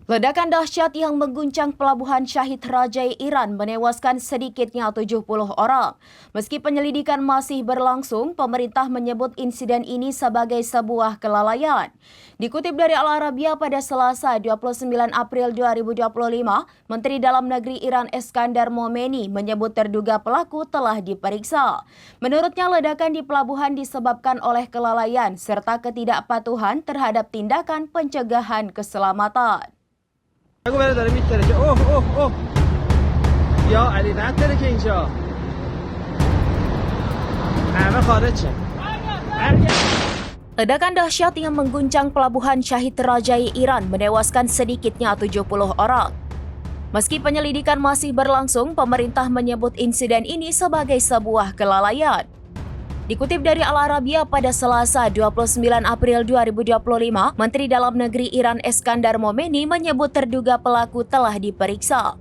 Ledakan dahsyat yang mengguncang pelabuhan Shahid Rajai Iran menewaskan sedikitnya 70 orang. Meski penyelidikan masih berlangsung, pemerintah menyebut insiden ini sebagai sebuah kelalaian. Dikutip dari Al Arabiya pada Selasa 29 April 2025, Menteri Dalam Negeri Iran Eskandar Momeni menyebut terduga pelaku telah diperiksa. Menurutnya, ledakan di pelabuhan disebabkan oleh kelalaian serta ketidakpatuhan terhadap tindakan pencegahan keselamatan. نگو بره داره میترکه اوه یا علی نترکه اینجا همه خارج شه. Ledakan dahsyat yang mengguncang pelabuhan Shahid Rajai Iran menewaskan sedikitnya 70 orang. Meski penyelidikan masih berlangsung, pemerintah menyebut insiden ini sebagai sebuah kelalaian. Dikutip dari Al Arabiya pada Selasa 29 April 2025, Menteri Dalam Negeri Iran Eskandar Momeni menyebut terduga pelaku telah diperiksa.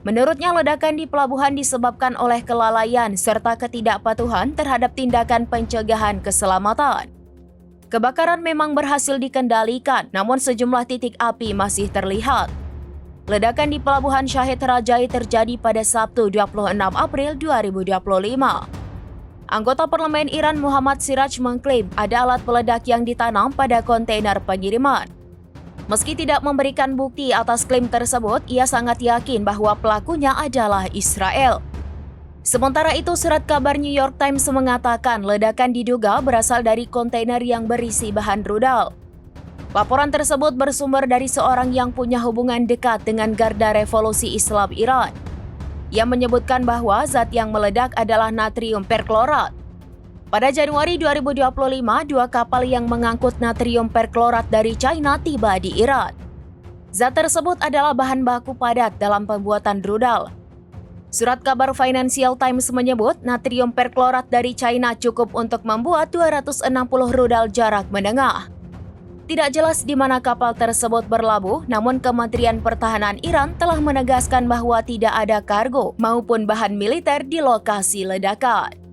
Menurutnya, ledakan di pelabuhan disebabkan oleh kelalaian serta ketidakpatuhan terhadap tindakan pencegahan keselamatan. Kebakaran memang berhasil dikendalikan, namun sejumlah titik api masih terlihat. Ledakan di pelabuhan Shahid Rajai terjadi pada Sabtu 26 April 2025. Anggota Parlemen Iran Muhammad Siraj mengklaim ada alat peledak yang ditanam pada kontainer pengiriman. Meski tidak memberikan bukti atas klaim tersebut, ia sangat yakin bahwa pelakunya adalah Israel. Sementara itu, surat kabar New York Times mengatakan ledakan diduga berasal dari kontainer yang berisi bahan rudal. Laporan tersebut bersumber dari seorang yang punya hubungan dekat dengan Garda Revolusi Islam Iran. Ia menyebutkan bahwa zat yang meledak adalah natrium perklorat. Pada Januari 2025, dua kapal yang mengangkut natrium perklorat dari China tiba di Iran. Zat tersebut adalah bahan baku padat dalam pembuatan rudal. Surat kabar Financial Times menyebut natrium perklorat dari China cukup untuk membuat 260 rudal jarak menengah. Tidak jelas di mana kapal tersebut berlabuh, namun Kementerian Pertahanan Iran telah menegaskan bahwa tidak ada kargo maupun bahan militer di lokasi ledakan.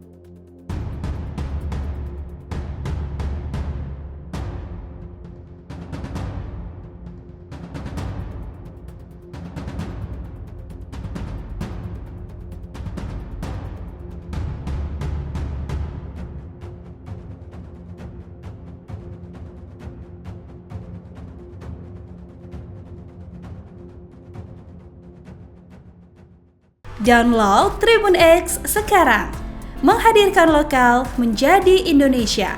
Download Tribun X sekarang, menghadirkan lokal menjadi Indonesia.